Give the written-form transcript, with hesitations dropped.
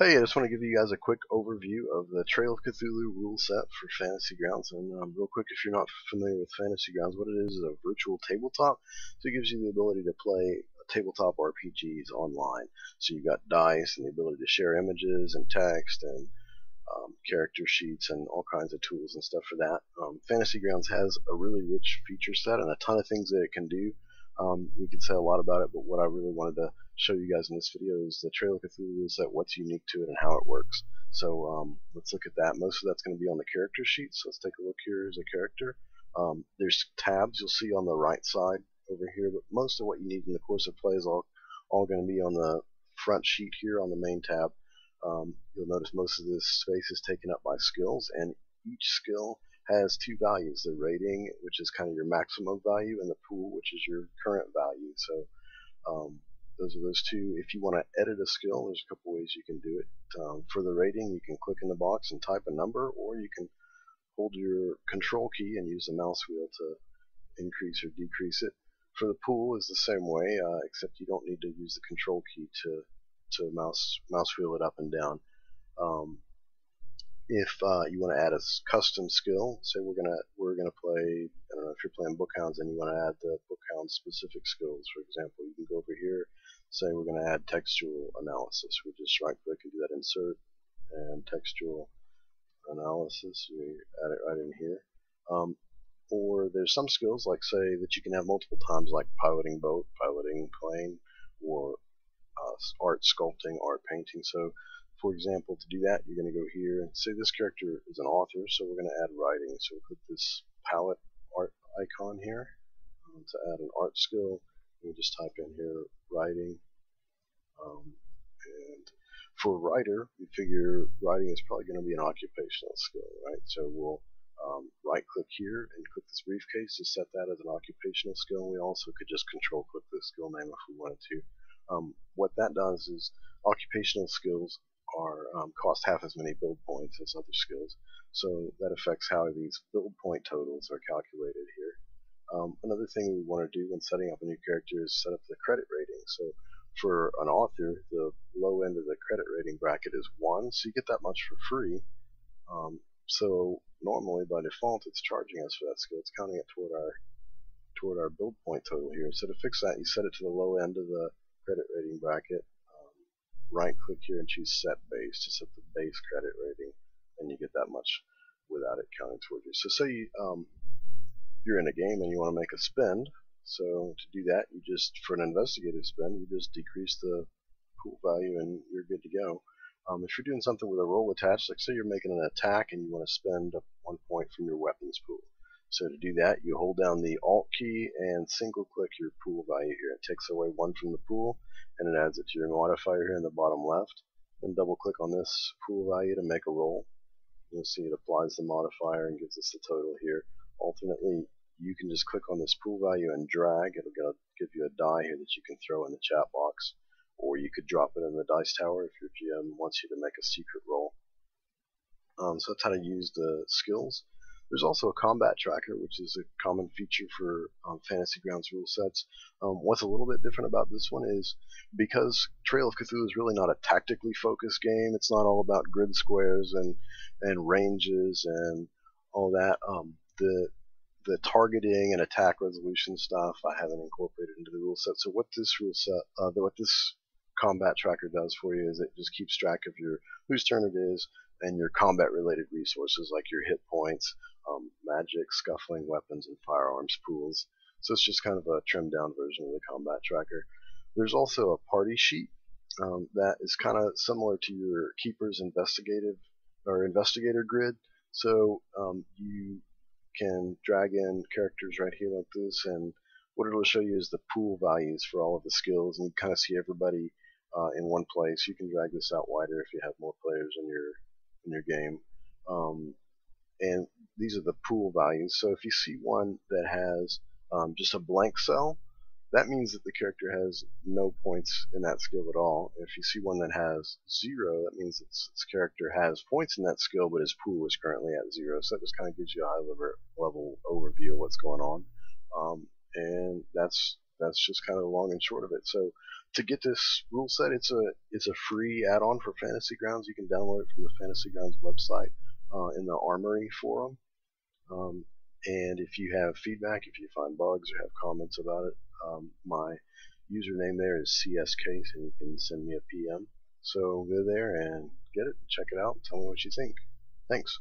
Hey, I just want to give you guys a quick overview of the Trail of Cthulhu rule set for Fantasy Grounds. And real quick, if you're not familiar with Fantasy Grounds, what it is a virtual tabletop. So it gives you the ability to play tabletop RPGs online. So you've got dice and the ability to share images and text and character sheets and all kinds of tools and stuff for that. Fantasy Grounds has a really rich feature set and a ton of things that it can do. We could say a lot about it, but what I really wanted to show you guys in this video is the Trail of Cthulhu rule set, what's unique to it and how it works. So let's look at that. Most of that's going to be on the character sheet, so let's take a look here as a character. There's tabs you'll see on the right side over here, but most of what you need in the course of play is all going to be on the front sheet here on the main tab. You'll notice most of this space is taken up by skills, and each skill has two values: the rating, which is kind of your maximum value, and the pool, which is your current value. So those are those two. If you want to edit a skill, there's a couple ways you can do it. For the rating, you can click in the box and type a number, or you can hold your control key and use the mouse wheel to increase or decrease it. For the pool is the same way, except you don't need to use the control key to mouse wheel it up and down. If you want to add a custom skill, say we're gonna play, I don't know, if you're playing Bookhounds and you want to add the Bookhound specific skills, for example, you can go over here, say we're going to add textual analysis. We just right click and do that, insert and textual analysis. We add it right in here. Or there's some skills, like say that you can have multiple times, like piloting boat, piloting plane, or art sculpting, art painting. So for example, to do that, you're going to go here and say this character is an author, so we're going to add writing. So we'll click this palette art icon here to add an art skill. We just type in here writing. And for writer, we figure writing is probably going to be an occupational skill, right? So we'll right click here and click this briefcase to set that as an occupational skill. We also could just control click the skill name if we wanted to. What that does is occupational skills are cost half as many build points as other skills, so that affects how these build point totals are calculated here. Another thing we want to do when setting up a new character is set up the credit rating. So for an author, the low end of the credit rating bracket is 1, so you get that much for free. So normally by default it's charging us for that skill. It's counting it toward our build point total here. So to fix that, you set it to the low end of the credit rating bracket. Right click here and choose set base to set the base credit rating, and you get that much without it counting toward you. So say you're in a game and you want to make a spend. So to do that, you just, for an investigative spend, you just decrease the pool value and you're good to go. If you're doing something with a roll attached, like say you're making an attack and you want to spend 1 point from your weapons pool. So to do that, you hold down the Alt key and single click your pool value here. It takes away 1 from the pool and it adds it to your modifier here in the bottom left. Then double click on this pool value to make a roll. You'll see it applies the modifier and gives us the total here. Alternately, you can just click on this pool value and drag. It'll give you a die here that you can throw in the chat box, or you could drop it in the dice tower if your GM wants you to make a secret roll. So that's how to use the skills. There's also a combat tracker, which is a common feature for Fantasy Grounds rule sets. What's a little bit different about this one is because Trail of Cthulhu is really not a tactically focused game. It's not all about grid squares and ranges and all that. The targeting and attack resolution stuff I haven't incorporated into the rule set. So what this rule set, what this combat tracker does for you is it just keeps track of whose turn it is and your combat related resources like your hit points, magic, scuffling, weapons, and firearms pools. So it's just kind of a trimmed down version of the combat tracker. There's also a party sheet that is kind of similar to your Keeper's investigator grid. So you can drag in characters right here like this, and what it'll show you is the pool values for all of the skills, and you kind of see everybody in one place. You can drag this out wider if you have more players in your game. And these are the pool values. So if you see one that has just a blank cell, that means that the character has no points in that skill at all. If you see one that has 0, that means its character has points in that skill, but his pool is currently at 0. So that just kind of gives you a high level overview of what's going on. And that's that's just kind of the long and short of it. So to get this rule set, it's a free add-on for Fantasy Grounds. You can download it from the Fantasy Grounds website in the Armory forum. And if you have feedback, if you find bugs or have comments about it, my username there is CSCase, and you can send me a PM. So go there and get it, check it out, and tell me what you think. Thanks.